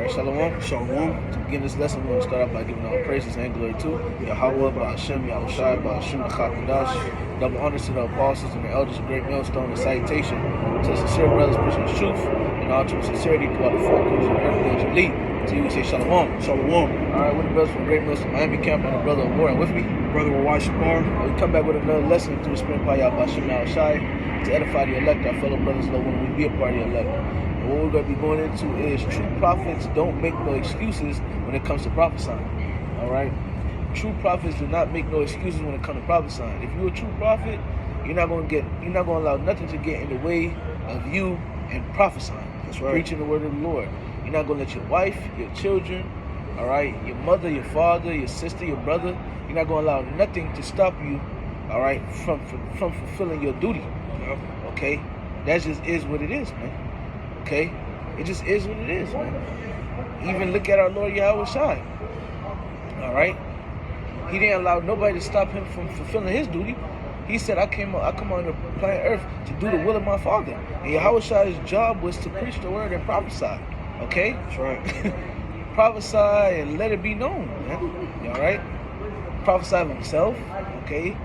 right, shalom. Shalom. To begin this lesson, we're going to start off by giving all praises and glory to Yahweh, Ba'ashem, Yahushai, Ba'ashem, Achakadash. Double honors to the apostles and the elders of Great Millstone, and salutation to the sincere brothers preaching the truth and all true sincerity throughout the four corners of the earth, Lord elite. So you would say shalom. Shalom. All right, with the brothers from Great Millstone, Miami Camp, and the brother of War, and with me, Brother Wawai Shabar. we come back with another lesson through the Spirit by Ba'ashem, Yahushai, to edify the elect, our fellow brothers, Lord, when we be a part of the elect. What we're going to be going into is true prophets don't make no excuses when it comes to prophesying. All right? True prophets do not make no excuses when it comes to prophesying. If you're a true prophet, you're not going to allow nothing to get in the way of you and prophesying. That's right. Preaching the word of the Lord. You're not going to let your wife, your children, all right, your mother, your father, your sister, your brother, you're not going to allow nothing to stop you, all right, from fulfilling your duty. Yep. Okay? That just is what it is, man. Okay? It just is what it is, man. Even look at our Lord Yahweh Shai. Alright? He didn't allow nobody to stop him from fulfilling his duty. He said, I come on the planet earth to do the will of my Father. And Yahweh Shai's job was to preach the word and prophesy. Okay? That's right. Prophesy and let it be known, man. Alright? Prophesy of himself. Okay?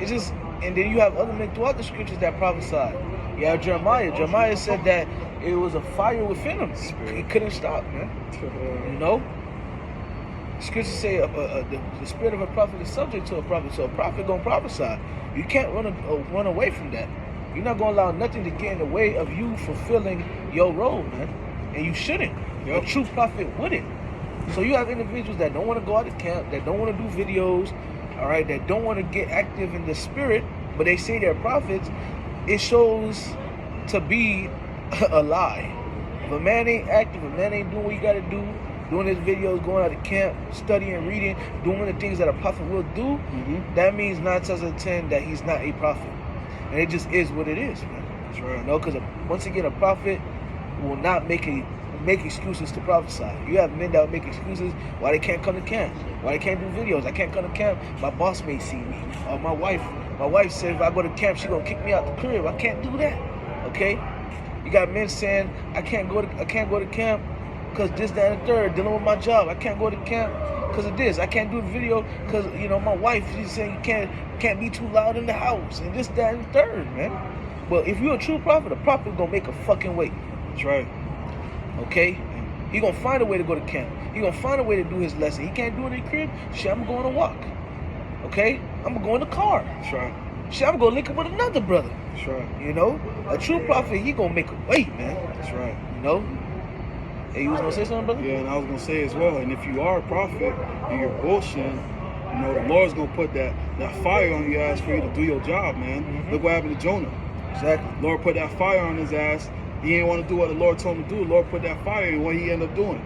It's just, and then you have other men throughout the scriptures that prophesy. You have Jeremiah. Jeremiah said that it was a fire within him. He couldn't stop, man. You know? Scriptures say the spirit of a prophet is subject to a prophet, so a prophet gonna prophesy. You can't run away from that. You're not gonna allow nothing to get in the way of you fulfilling your role, man. And you shouldn't. Yep. A true prophet wouldn't. So you have individuals that don't want to go out of camp, that don't want to do videos, all right, that don't want to get active in the spirit, but they say they're prophets. It shows to be a lie. If a man ain't active, if a man ain't doing what you got to do, doing his videos, going out of camp, studying, reading, doing the things that a prophet will do, that means 9 times out of 10 that he's not a prophet. And it just is what it is, man. That's right. You know, because once again, a prophet will not make excuses to prophesy. You have men that will make excuses why they can't come to camp, why they can't do videos. I can't come to camp. My boss may see me. Or my wife said if I go to camp, she's gonna kick me out the crib. I can't do that. Okay? You got men saying I can't go to camp because this, that, and the third, dealing with my job. I can't go to camp because of this. I can't do the video because my wife, she's saying you can't be too loud in the house and this, that, and the third, man. Well, if you're a true prophet, a prophet gonna make a fucking way. That's right. Okay? He gonna find a way to go to camp. He gonna find a way to do his lesson. He can't do it in the crib. Shit, I'm going to walk. Okay? I'm gonna go in the car. That's right. Shit, I'm gonna link up with another brother. That's right. You know? A true prophet, he gonna make a way, man. That's right. You know? Hey, you was gonna say something, brother? Yeah, and I was gonna say as well, and if you are a prophet and you're bullshitting, the Lord's gonna put that fire on your ass for you to do your job, man. Look what happened to Jonah. Exactly. Lord put that fire on his ass. He didn't want to do what the Lord told him to do. The Lord put that fire, and what he ended up doing?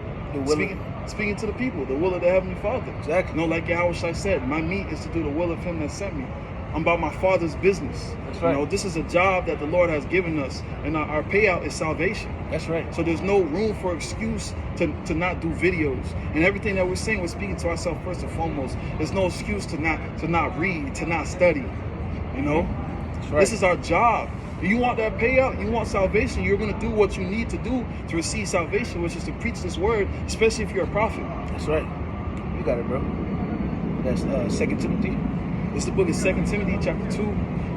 Speaking to the people, the will of the Heavenly Father. Exactly. Like Yahweh said, my meat is to do the will of him that sent me. I'm about my Father's business. That's right. This is a job that the Lord has given us, and our payout is salvation. That's right. So there's no room for excuse to not do videos. And everything that we're saying, we're speaking to ourselves first and foremost. There's no excuse to not read, to not study. That's right. This is our job. You want that payout, you want salvation, you're going to do what you need to do to receive salvation, which is to preach this word, especially if you're a prophet. That's right. You got it, bro. That's 2 Timothy. It's the book of 2 Timothy chapter 2,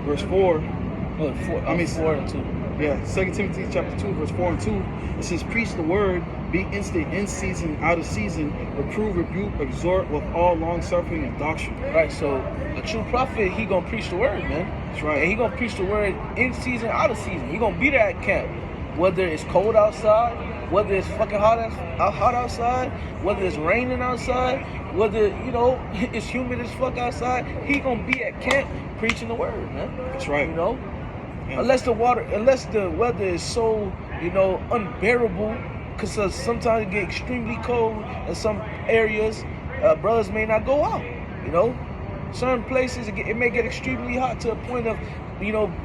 verse 4. 4 and 2. Yeah, 2 Timothy chapter 2, verse 4 and 2. It says, preach the word, be instant in season, out of season, reprove, rebuke, exhort with all long suffering and doctrine. Right, so a true prophet, he gonna preach the word, man. That's right. And he gonna preach the word in season, out of season. He gonna be there at camp. Whether it's cold outside, whether it's fucking hot outside, whether it's raining outside, whether, it's humid as fuck outside, he gonna be at camp preaching the word, man. That's right. Yeah. Unless the weather is so, unbearable, because sometimes it get extremely cold in some areas, brothers may not go out, Certain places, it may get extremely hot to a point of,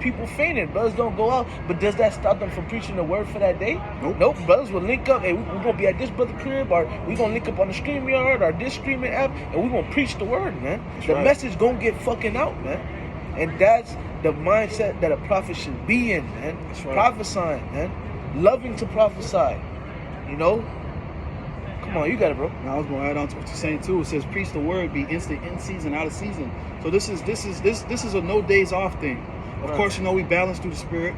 people fainting. Brothers don't go out, but does that stop them from preaching the word for that day? Nope. Brothers will link up. Hey, we're going to be at this brother crib, or we're going to link up on the StreamYard or this streaming app, and we're going to preach the word, man. The message going to get fucking out, man. And that's the mindset that a prophet should be in, man. Prophesying, man. Loving to prophesy, Come on, you got it, bro. Now I was going to add on to what you're saying too. It says, "Preach the word, be instant in season, out of season." So this is a no days off thing. Of course, we balance through the spirit.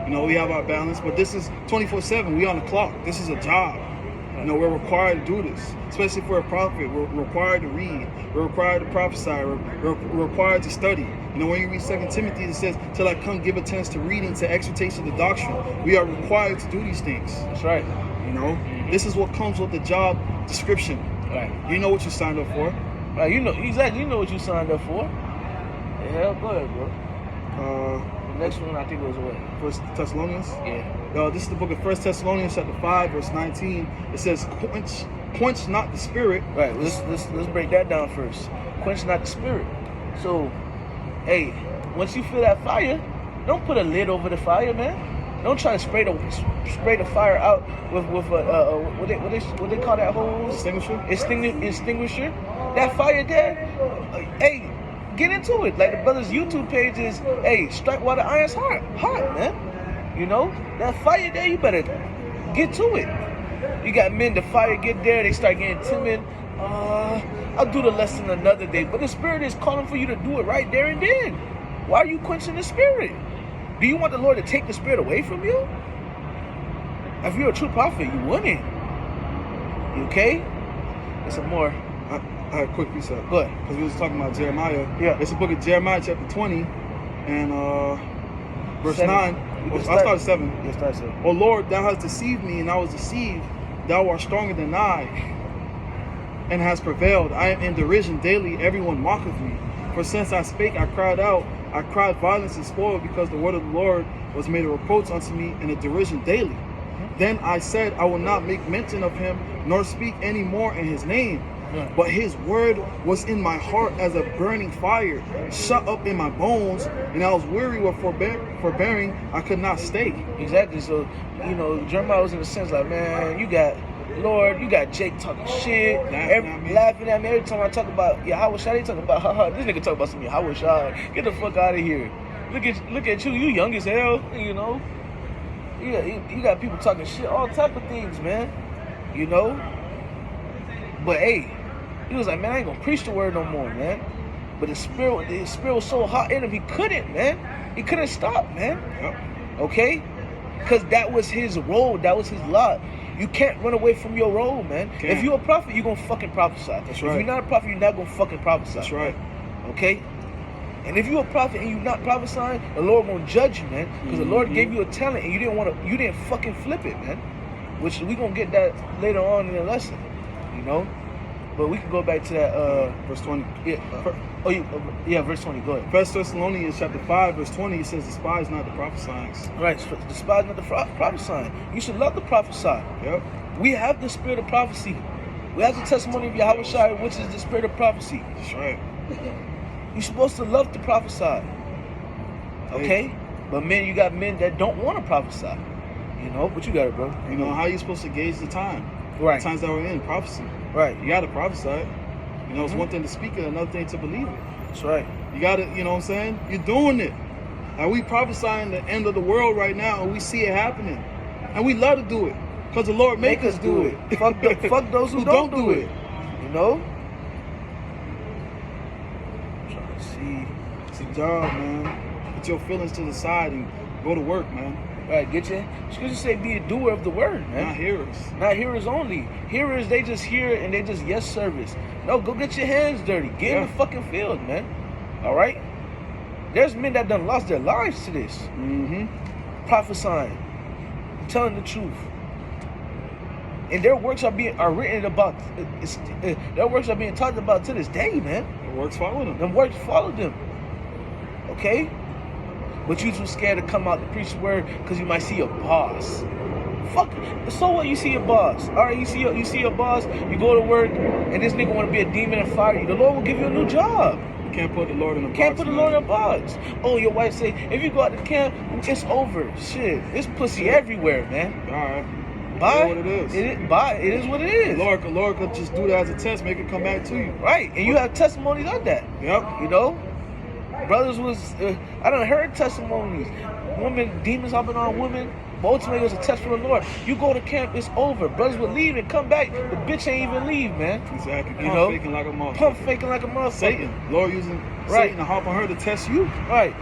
We have our balance, but this is 24/7. We on the clock. This is a job. We're required to do this, especially for a prophet. We're required to read. We're required to prophesy. We're required to study. When you read 2 Timothy, it says, "Till I come, give attendance to reading, to exhortation, to doctrine." We are required to do these things. That's right. This is what comes with the job description. Right. You know what you signed up for. Right. Exactly. You know what you signed up for. Yeah, go ahead, bro. The next one I think was what? 1 Thessalonians. Yeah. This is the book of 1 Thessalonians, chapter 5, verse 19. It says, "Quench not the spirit." Right. Let's break that down first. Quench not the spirit. So, hey, once you feel that fire, don't put a lid over the fire, man. Don't try to spray the fire out with what they call that hose? Extinguisher. That fire there. Hey, get into it. Like the brother's YouTube page is, hey, strike while the iron's hot, man. That fire there, you better get to it. You got men, the fire get there, they start getting timid. I'll do the lesson another day. But the Spirit is calling for you to do it right there and then. Why are you quenching the Spirit? Do you want the Lord to take the Spirit away from you? If you're a true prophet, you wouldn't. You okay? There's some more. I had a quick piece up. Go ahead. Because we was talking about Jeremiah. Yeah. It's the book of Jeremiah, chapter 20, and verse 7. 9. I'll start at 7. Yeah, start at 7. "O Lord, thou hast deceived me, and I was deceived. Thou art stronger than I, and hast prevailed. I am in derision daily, everyone mocketh me. For since I spake, I cried out. I cried violence and spoil, because the word of the Lord was made a reproach unto me, and a derision daily. Then I said, I will not make mention of him, nor speak any more in his name. But his word was in my heart as a burning fire, shut up in my bones, and I was weary with forbearing. I could not stay." Exactly. So, Jeremiah was in a sense like, man, you got Jake talking shit, laughing at me every time I talk about Yahweh Shai. They talking about, this nigga talking about some Yahweh Shai. Get the fuck out of here. Look at you young as hell. You got people talking shit, all type of things, man. But hey, he was like, man, I ain't gonna preach the word no more, man. But the spirit was so hot in him, he couldn't, man. He couldn't stop, man. Okay? Because that was his role, that was his lot. You can't run away from your role, man. If you're a prophet, you're gonna fucking prophesy. That's right. If you're not a prophet, you're not gonna fucking prophesy. That's right. Okay? And if you're a prophet and you're not prophesying, the Lord gonna judge you, man. Because the Lord gave you a talent and you didn't fucking flip it, man. Which we gonna get that later on in the lesson, But we can go back to that verse 20. Verse 20. Go ahead. 1 Thessalonians chapter 5, verse 20, it says, "Despise not the prophesying." Right. Despise not the prophesying. You should love to prophesy. Yep. We have the spirit of prophecy. We have the testimony of Yahweh Shai, which is the spirit of prophecy. That's right. You're supposed to love to prophesy. Okay? But you got men that don't want to prophesy. But you got it, bro. How are you supposed to gauge the time? Right. The times that we're in, prophecy. Right. You got to prophesy. It's one thing to speak it, another thing to believe it. That's right. You got to, what I'm saying? You're doing it. And we prophesying the end of the world right now, and we see it happening. And we love to do it, because the Lord make us do it. Fuck those who don't do it. I'm trying to see. It's a job, man. Put your feelings to the side and go to work, man. Right, get you. Scripture say be a doer of the word, man. Not hearers. Not hearers only. Hearers, they just hear and they just yes service. No, go get your hands dirty. Get in the fucking field, man. All right? There's men that done lost their lives to this. Prophesying. Telling the truth. And their works are written about. Their works are being talked about to this day, man. The works follow them. Them works follow them. Okay? But you too scared to come out to preach the word because you might see your boss. Fuck. So what? You see your boss. All right, you see your boss. You go to work, and this nigga want to be a demon and fire you. The Lord will give you a new job. You can't put the Lord in a box. Can't put the Lord in a box. Oh, your wife say, if you go out to camp, it's over. Shit, it's pussy everywhere, man. All right. Bye. What it is. It is what it is. The Lord could just do that as a test, make it come back to you. Right, and you have testimonies of that. Yep. Brothers was, I done heard testimonies. women, demons hopping on women. But ultimately, it was a test from the Lord. You go to camp, it's over. Brothers would leave and come back. The bitch ain't even leave, man. Exactly. You know? Faking like a motherfucker. Pump faking like a motherfucker. Satan. Lord using Right. Satan to hop on her to test you. Right.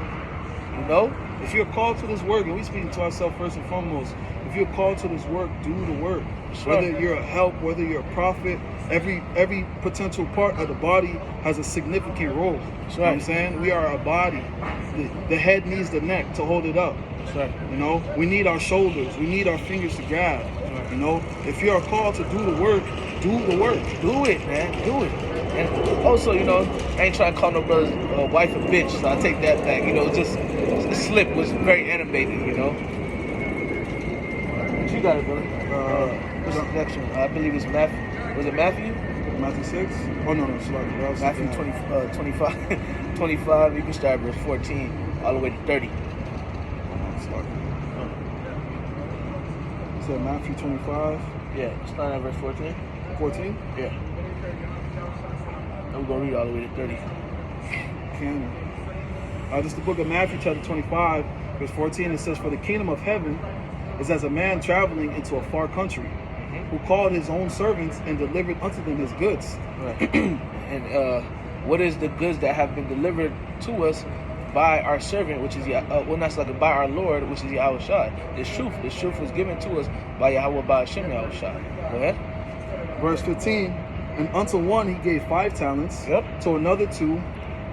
You know? If you're called to this work, and we speaking to ourselves first and foremost, if you're called to this work, do the work. Sure. Whether you're a help, whether you're a prophet, every potential part of the body has a significant role. That's You know what I'm saying? We are a body. The head needs the neck to hold it up. That's right. You know, we need our shoulders. We need our fingers to grab. You know, if you are called to do the work, do the work. Do it, man. Do it. And also, you know, I ain't trying to call no brother's wife a bitch, so I take that back. You know, just the slip was very animated, you know. What you got it, brother? What's the next one? I believe it's Matthew. Was it Matthew? Matthew 6? Oh, no, sorry. Matthew 25. 25, you can start verse 14 all the way to 30. So Matthew 25. Yeah, start at verse 14. 14? Yeah. And we're going to read all the way to 30. Canon. This is the book of Matthew, chapter 25, verse 14. It says, "For the kingdom of heaven is as a man traveling into a far country, who called his own servants and delivered unto them his goods." Right. And what is the goods that have been delivered to us by our servant, which is by our Lord, which is Yahweh Shai. This truth was given to us by Yahweh, by Hashem Yahweh Shai. Go ahead. Verse 15, "And unto one he gave 5 talents, Yep. to another 2,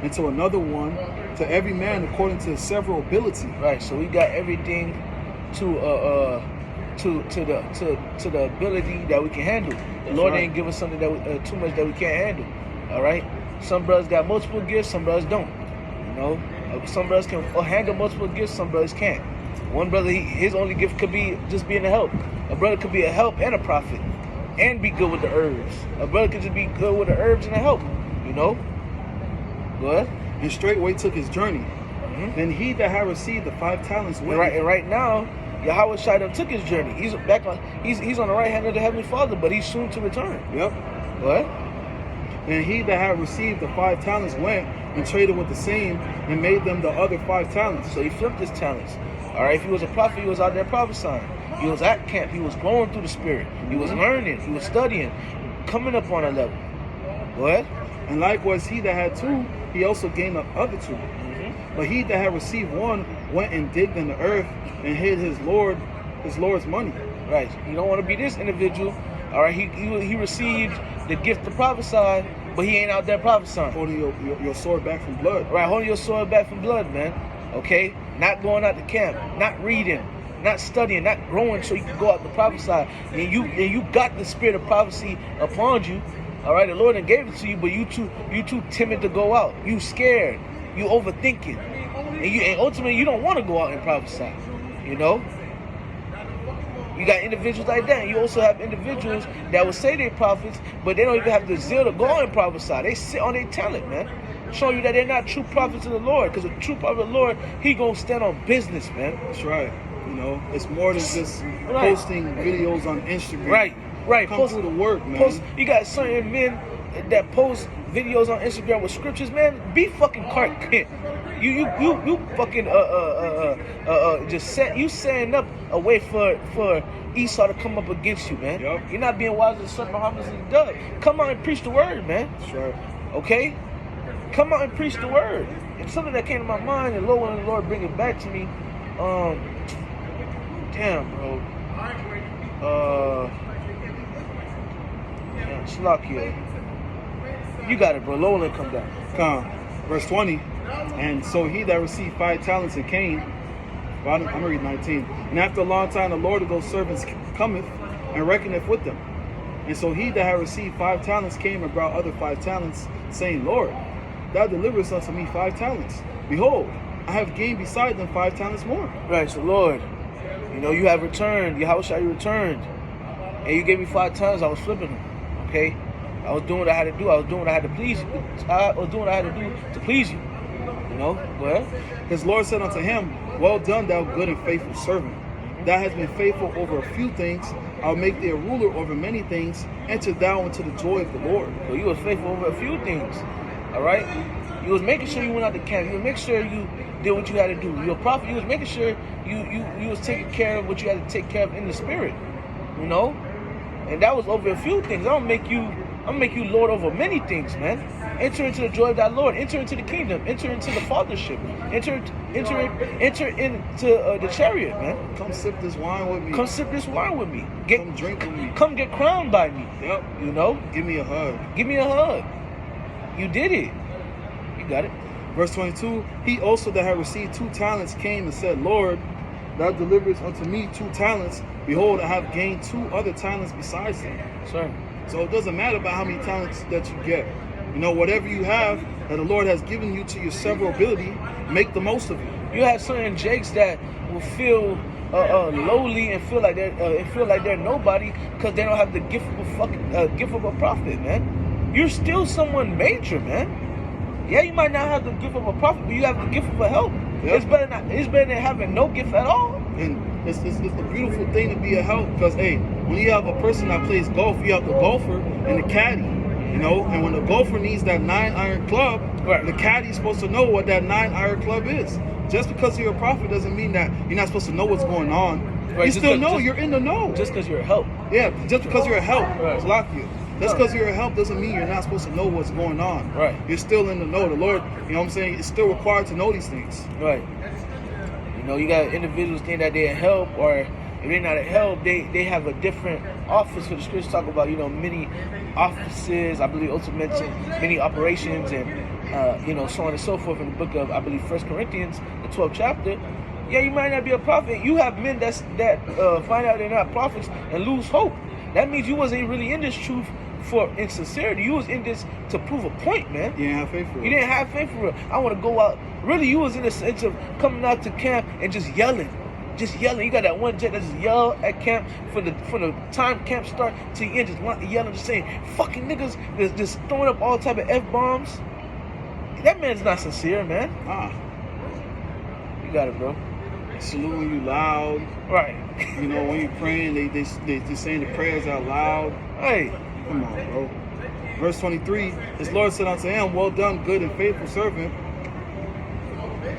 and to another 1, to every man according to his several ability." Right. So we got everything to the ability that we can handle. The Lord right. ain't give us something that too much that we can't handle. All right. Some brothers got multiple gifts, some brothers don't. You know, some brothers can handle multiple gifts, some brothers can't. One brother, his only gift could be just being a help. A brother could be a help and a prophet, and be good with the herbs. A brother could just be good with the herbs and a help. You know. Go ahead. "And straightway took his journey. Mm-hmm. Then he that had received the 5 talents went." And right now, Yahweh Shai done took his journey. He's back on. He's on the right hand of the Heavenly Father, but he's soon to return. Yep. What? "And he that had received the 5 talents went and traded with the same, and made them the other 5 talents." So he flipped his talents. All right. If he was a prophet, he was out there prophesying. He was at camp. He was growing through the Spirit. He was learning. He was studying, coming up on a level. Go ahead. "And likewise he that had 2, he also gained the other 2. Mm-hmm. But he that had received 1 went and digged in the earth and hid his Lord's money." Right. You don't want to be this individual. All right. He received the gift to prophesy, but he ain't out there prophesying. Holding your sword back from blood. Right. Holding your sword back from blood, man. Okay. Not going out to camp. Not reading. Not studying. Not growing so you can go out to prophesy. And you got the spirit of prophecy upon you. All right. The Lord done gave it to you, but you too timid to go out. You scared. You overthinking. And ultimately you don't want to go out and prophesy. You know. You got individuals like that. And you also have individuals that will say they're prophets, but they don't even have the zeal to go out and prophesy. They sit on their talent, man. Showing you that they're not true prophets of the Lord. Because a true prophet of the Lord, he gonna stand on business, man. That's right. You know, it's more than just posting videos on Instagram. Right. Come through the work, man. You got certain men that post videos on Instagram with scriptures, man. Be fucking Clark Kent. You fucking just setting up a way for Esau to come up against you, man. Yep. You're not being wise as a serpent, harmless as a dove. Come out and preach the word, man. That's right. Okay? Come out and preach the word. It's something that came to my mind, and Lord, when the Lord bring it back to me. Damn, bro. Slakia. You got it, bro. Lowland, come down. Come. Verse 20. "And so he that received 5 talents and came," well, I'm going to read 19. "And after a long time the Lord of those servants cometh and reckoneth with them. And so he that had received 5 talents came and brought other 5 talents, saying, Lord, thou deliverest unto me 5 talents. Behold, I have gained beside them 5 talents more." Right, so Lord, you know, you have returned. Yahweh Shai, you returned. And you gave me 5 times, I was flipping them. Okay? I was doing what I had to do. I was doing what I had to please you. I was doing what I had to do to please you. You know? Go ahead. His Lord said unto him, Well done, thou good and faithful servant. Thou hast been faithful over a few things. I'll make thee a ruler over many things. Enter thou into the joy of the Lord. So you was faithful over a few things. All right? You was making sure you went out to camp. You was making sure you did what you had to do. You're a prophet. You was making sure you was taking care of what you had to take care of in the spirit. You know? And that was over a few things. I'm gonna make you Lord over many things, man. Enter into the joy of thy Lord. Enter into the kingdom. Enter into the fathership. Enter into the chariot, man. Come sip this wine with me. Come sip this wine with me. Come drink with me. Come get crowned by me. Yep. You know? Give me a hug. Give me a hug. You did it. You got it. Verse 22, he also that had received 2 talents came and said, Lord, thou deliverest unto me 2 talents. Behold, I have gained 2 other talents besides them. Sir. So it doesn't matter about how many talents that you get. You know, whatever you have that the Lord has given you to your several ability, make the most of it. You have certain jakes that will feel lowly and feel like they're nobody because they don't have the gift of a prophet, man. You're still someone major, man. Yeah, you might not have the gift of a prophet, but you have the gift of a help. Yep. It's better than having no gift at all. And it's a beautiful thing to be a help because, hey, when you have a person that plays golf, you have the golfer and the caddy. You know, and when the golfer needs that 9-iron club, right, the caddy is supposed to know what that 9-iron club is. Just because you're a prophet doesn't mean that you're not supposed to know what's going on. Right, you still know you're in the know. Just because you're a help. Yeah, just because you're a help. Right. Lock you. Just because you're a help doesn't mean you're not supposed to know what's going on. Right. You're still in the know. The Lord, you know what I'm saying, is still required to know these things. Right. You know, you got individuals think that they're a help, or if they're not a help, they have a different office. For the scriptures talk about, you know, many offices. I believe also mentioned many operations and you know, so on and so forth in the book of, I believe, 1 Corinthians, the 12th chapter. Yeah, you might not be a prophet. You have men that find out they're not prophets and lose hope. That means you wasn't really in this truth for insincerity. You was in this to prove a point, man. You didn't have faith for it. You didn't have faith for it. I want to go out. Really, you was in the sense of coming out to camp and just yelling. Just yelling. You got that one jet that just yell at camp for the time camp start to the end, just yelling, just saying, fucking niggas, just throwing up all type of F-bombs. That man's not sincere, man. You got it, bro. Saluting you loud. Right. You know, when you're praying, they saying the prayers out loud. Hey. Come on, bro. Verse 23, his Lord said unto him, well done, good and faithful servant.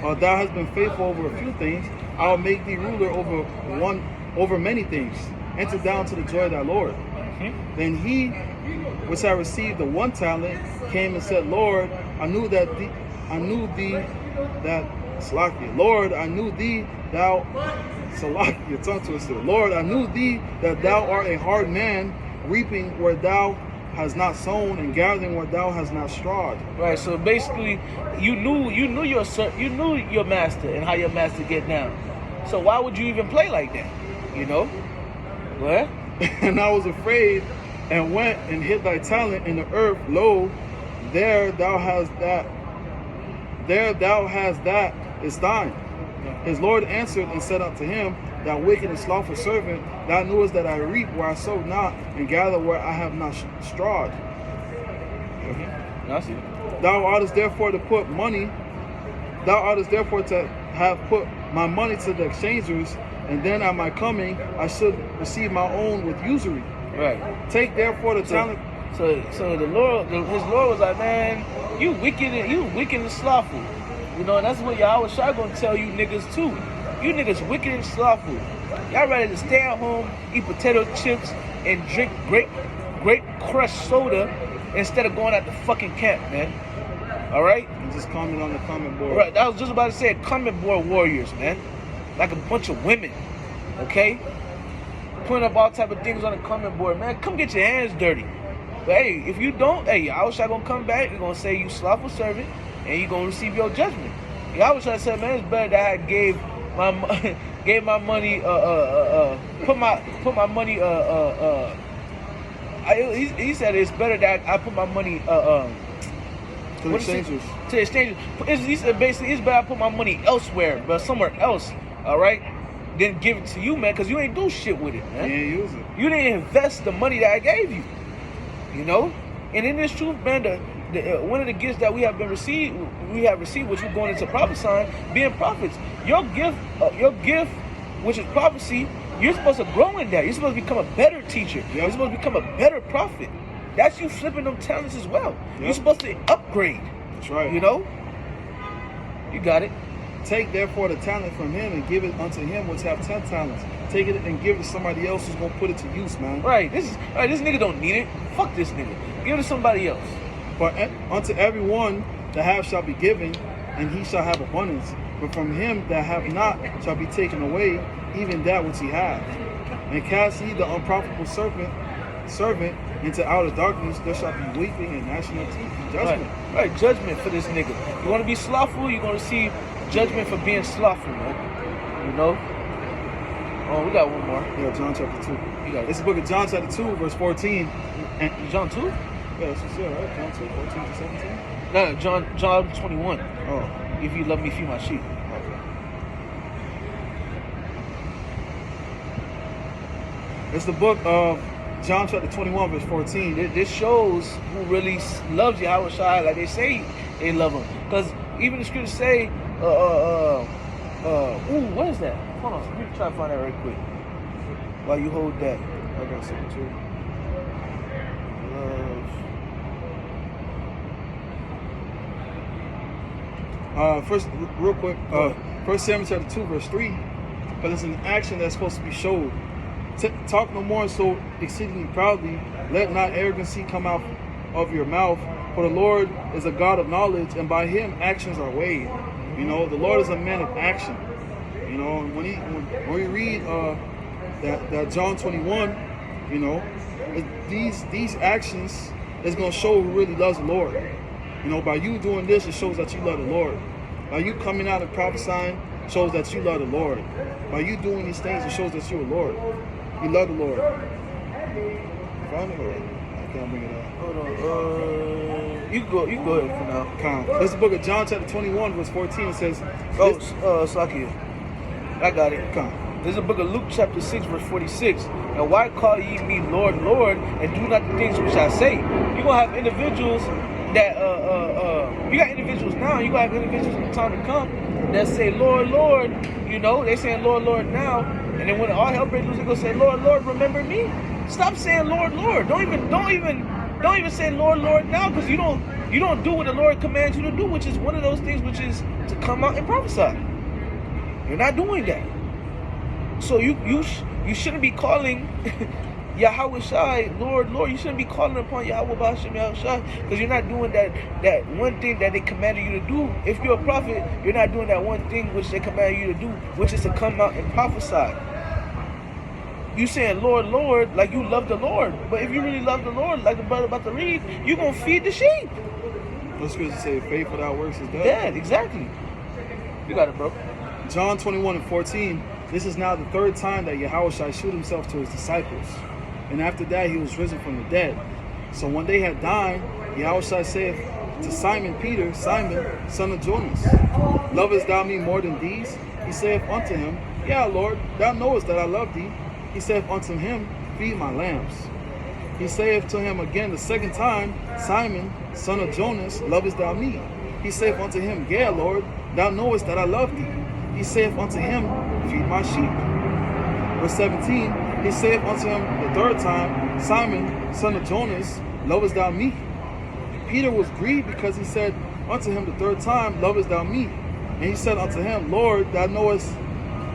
Thou hast been faithful over a few things. I'll make thee ruler over many things. Enter down to the joy of thy Lord. Mm-hmm. Then he which had received the 1 talent came and said, Lord, I knew thee that Salakia. Lord, I knew thee thou Salakia, tongue twister. Lord, I knew thee that thou art a hard man, reaping where thou has not sown and gathering where thou hast not strawed. Right. So basically, you knew your master and how your master get down. So why would you even play like that? You know. What? And I was afraid, and went and hid thy talent in the earth. Lo, there thou hast that. There thou hast that is thine. His Lord answered and said unto him, thou wicked and slothful servant, thou knewest that I reap where I sowed not, and gather where I have not strawed. I see. Thou oughtest therefore to put money, thou oughtest therefore to have put my money to the exchangers, and then at my coming I should receive my own with usury. Right. Take therefore the talent. So the Lord, his Lord was like, man, you wicked and slothful. You know, and that's what Yahweh Shai gonna tell you niggas too. You niggas wicked and slothful. Y'all ready to stay at home, eat potato chips, and drink grape crushed soda instead of going out to fucking camp, man. All right? And just comment on the comment board. Right. I was just about to say comment board warriors, man. Like a bunch of women. Okay? Putting up all type of things on the comment board, man. Come get your hands dirty. But hey, if you don't, hey, Yahweh Shai gonna come back. He's gonna say you slothful servant, and you gonna receive your judgment. Yahweh Shai said, man, it's better that I gave my money, put my money, he said it's better that I put my money, to the exchangers. To the exchangers. He said basically, it's better I put my money elsewhere, but somewhere else, all right, than give it to you, man, because you ain't do shit with it, man. You ain't use it. You didn't invest the money that I gave you, you know? And in this truth, man, one of the gifts that we have received, which we're going into prophesying, being prophets. Your gift, which is prophecy, you're supposed to grow in that. You're supposed to become a better teacher. Yep. You're supposed to become a better prophet. That's you flipping them talents as well. Yep. You're supposed to upgrade. That's right. You know? You got it. Take therefore the talent from him and give it unto him which have 10 talents. Take it and give it to somebody else who's gonna put it to use, man. Right. This nigga don't need it. Fuck this nigga. Give it to somebody else. But unto everyone that have shall be given, and he shall have abundance. But from him that have not shall be taken away even that which he hath. And cast ye the unprofitable servant into outer darkness. There shall be weeping and gnashing of teeth. Judgment. Right. Judgment for this nigga. You want to be slothful? You're gonna see judgment for being slothful, man. You know. Oh, we got one more. Yeah, John chapter 2. You got it. It's the book of John chapter 2, verse 14. And John 2? yeah, that's what it said, right? John 2, 14 to 17. No, John 21. Oh, If you love me, feed my sheep. okay. It's the book of John chapter 21, verse 14. This shows who really loves Yahweh Shai, like they say they love him. Because even the scriptures say, what is that? Hold on, let me try to find that right quick. While you hold that. I got something too. First, real quick, 1 Samuel chapter 2, verse 3. But it's an action that's supposed to be showed. Talk no more so exceedingly proudly. Let not arrogancy come out of your mouth. For the Lord is a God of knowledge, and by him actions are weighed. You know, the Lord is a man of action. You know, when we read that John 21, you know, these actions is going to show who really loves the Lord. You know, by you doing this, it shows that you love the Lord. By you coming out and prophesying, shows that you love the Lord. By you doing these things, it shows that you're a Lord. You love the Lord. Found it, or I can't bring it up. Hold on. You can go ahead for now. Count. This is the book of John chapter 21, verse 14. It says, Slakia. I got it. Count. This is the book of Luke chapter 6, verse 46. And why call ye me Lord, Lord, and do not the things which I say? You're going to have individuals that, you got individuals now, you going to have individuals in the time to come that say, Lord, Lord, you know, they saying Lord, Lord now. And then when all hell breaks loose, they go say, Lord, Lord, remember me. Stop saying Lord, Lord. Don't even say Lord, Lord now, because you don't do what the Lord commands you to do, which is one of those things, which is to come out and prophesy. You're not doing that. So you shouldn't be calling Yahweh Shai, Lord, Lord. You shouldn't be calling upon Yahweh B'Hashem Yahweh Shai, because you're not doing that one thing that they commanded you to do. If you're a prophet, you're not doing that one thing which they commanded you to do, which is to come out and prophesy. You saying Lord, Lord, like you love the Lord. But if you really love the Lord, like the brother about to read, you're going to feed the sheep. Those scriptures say faith without works is dead. Dead, exactly. You got it, bro. John 21 and 14. This is now the third time that Yahweh showed himself to his disciples. And after that, he was risen from the dead. So when they had dined, Yahweh saith to Simon Peter, Simon, son of Jonas, lovest thou me more than these? He saith unto him, Yea, Lord, thou knowest that I love thee. He saith unto him, Feed my lambs. He saith to him again the second time, Simon, son of Jonas, lovest thou me? He saith unto him, Yea, Lord, thou knowest that I love thee. He saith unto him, Feed my sheep. Verse 17, he saith unto him the third time, Simon, son of Jonas, lovest thou me? Peter was grieved because he said unto him the third time, Lovest thou me? And he said unto him, Lord, thou knowest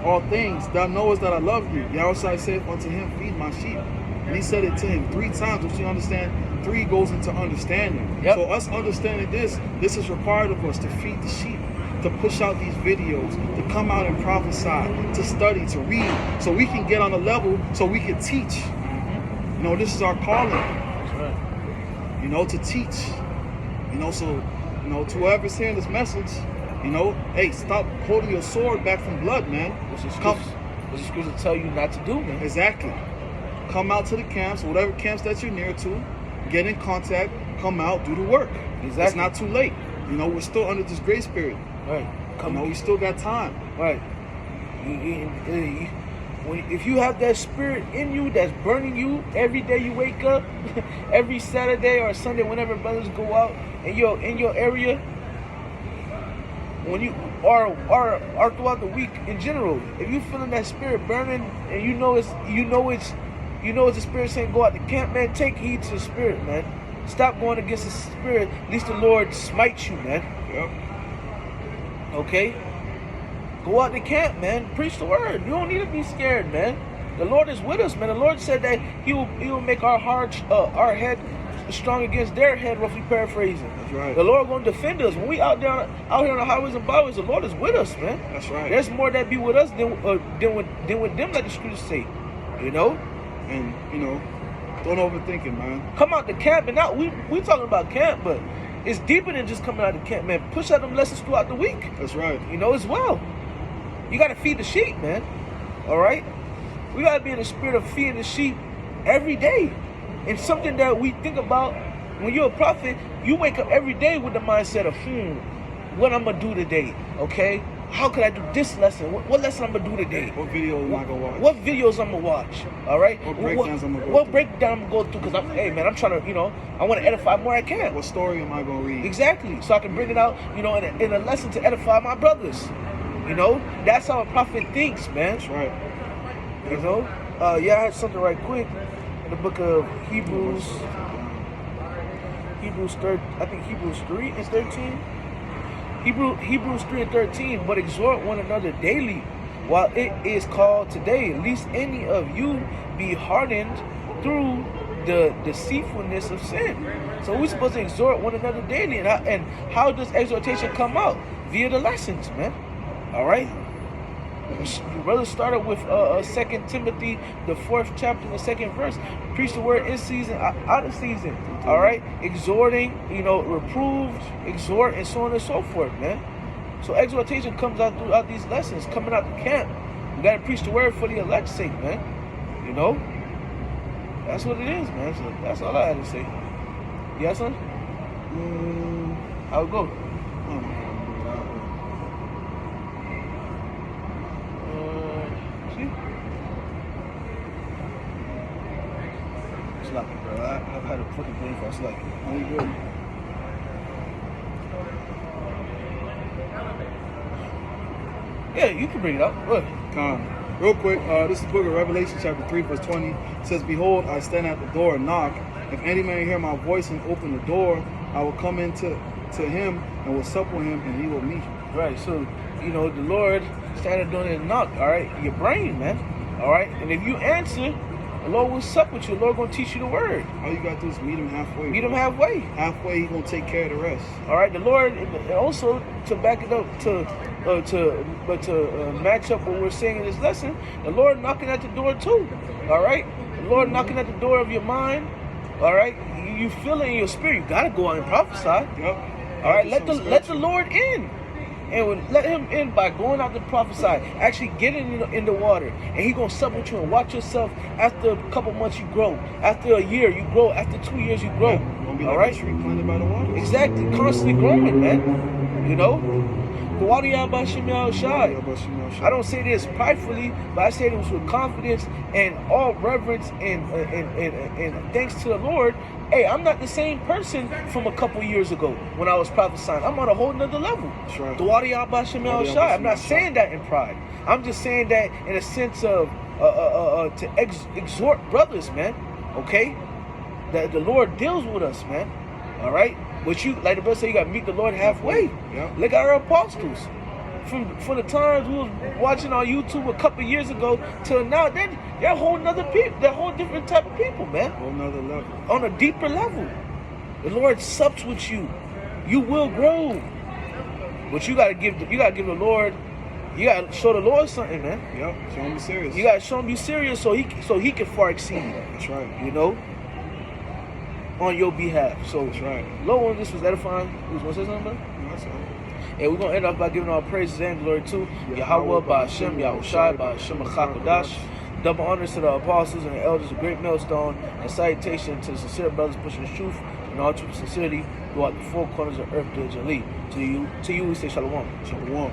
all things. Thou knowest that I love thee. Yahweh saith unto him, Feed my sheep. And he said it to him 3 times, which you understand, 3 goes into understanding. Yep. So us understanding this is required of us to feed the sheep, to push out these videos, to come out and prophesy, to study, to read, so we can get on a level, so we can teach. You know, this is our calling. That's right. You know, to teach. You know, so, you know, to whoever's hearing this message, you know, hey, stop holding your sword back from blood, man. What's the scripture tell you not to do, man? Exactly. Come out to the camps, whatever camps that you're near to, get in contact, come out, do the work. Exactly. It's not too late. You know, we're still under this grace period. Right. You know, we still got time. Right. If you have that spirit in you that's burning you every day you wake up, every Saturday or Sunday, whenever brothers go out in your area, when you are throughout the week in general, if you feeling that spirit burning and you know it's a spirit saying go out to camp, man, take heed to the spirit, man. Stop going against the spirit, lest the Lord smite you, man. Yep. Okay? Go out to camp, man. Preach the word. You don't need to be scared, man. The Lord is with us, man. The Lord said that He will make our head strong against their head, roughly paraphrasing. That's right. The Lord going to defend us. When we out here on the highways and byways, the Lord is with us, man. That's right. There's more that be with us than with them, like the scriptures say. You know? And, don't overthink it, man. Come out to camp, and now we talking about camp, but it's deeper than just coming out to camp, man. Push out them lessons throughout the week. That's right. As well. You got to feed the sheep, man. All right? We got to be in the spirit of feeding the sheep every day. And something that we think about, when you're a prophet, you wake up every day with the mindset of, what I'm going to do today, okay? How could I do this lesson? What lesson I'm going to do today? What video am I going to watch? What videos I'm going to watch, all right? What breakdowns I'm going to go through? What breakdown I'm going to go through? Because I'm trying to, I want to edify more I can. What story am I going to read? Exactly. So I can bring it out, in a lesson to edify my brothers. That's how a prophet thinks, man. That's right. I had something right quick in the book of Hebrews 3 and 13. Hebrews 3 and 13, but exhort one another daily while it is called today, lest any of you be hardened through the deceitfulness of sin. So we're supposed to exhort one another daily. And how does exhortation come out? Via the lessons, man. All right? Brother started with 2 Timothy, the 4th chapter, the 2nd verse. Preach the word in season, out of season. All right? Exhorting, reproved, exhort, and so on and so forth, man. So exhortation comes out throughout these lessons, coming out the camp. We got to preach the word for the elect's sake, man. That's what it is, man. So that's all I had to say. Yes, son? How it go? Slap it, bro. I've had a fucking brain fart. Slap it. Very good. Yeah, you can bring it up. Look. Real quick, this is the book of Revelation, chapter 3, verse 20. It says, behold, I stand at the door and knock. If any man hear my voice and open the door, I will come into him and will sup with him, and he will meet him. Right, so, the Lord stand at the door and knock, all right? Your brain, man. All right? And if you answer, the Lord will sup with you. The Lord going to teach you the word. All you got to do is meet him halfway. Meet him halfway. Halfway, he's going to take care of the rest. All right, the Lord, also, to back it up, to match up what we're saying in this lesson, the Lord knocking at the door too. All right? The Lord knocking at the door of your mind. All right? You feel it in your spirit. You got to go out and prophesy. Yep. All right? Let the Lord in. And let him in by going out to prophesy, actually getting in the water. And he's going to sup with you and watch yourself. After a couple months, you grow. After a year, you grow. After 2 years, you grow. Gonna be all like right? a tree planted by the water. Exactly. Constantly growing, man. I don't say this pridefully, but I say this with confidence and all reverence and thanks to the Lord. Hey, I'm not the same person from a couple years ago when I was prophesying. I'm on a whole nother level. That's right. I'm not saying that in pride. I'm just saying that in a sense of to exhort brothers, man. Okay? That the Lord deals with us, man. All right? But you, like the brother said, you got to meet the Lord halfway. Yeah. Look at our apostles. From the times we was watching on YouTube a couple years ago till now, they're a whole nother people. They're a whole different type of people, man. Whole nother level. On a deeper level. The Lord sups with you. You will grow. But you gotta give the Lord, you gotta show the Lord something, man. Yep. Show him be serious. You gotta show him be serious so he can far exceed. That's right. On your behalf. So that's right. Lord, this was edifying. You want to say something, man? No, that's all right. And we're going to end off by giving our praises and glory to Yahweh, Ba'Hashem, Yahushai, Ba'Hashem, Achakodash. Double honors to the apostles and the elders of Great Millstone, and salutation to the sincere brothers pushing the truth in all true sincerity throughout the four corners of earth diligently. To you we say shalom. Shalom.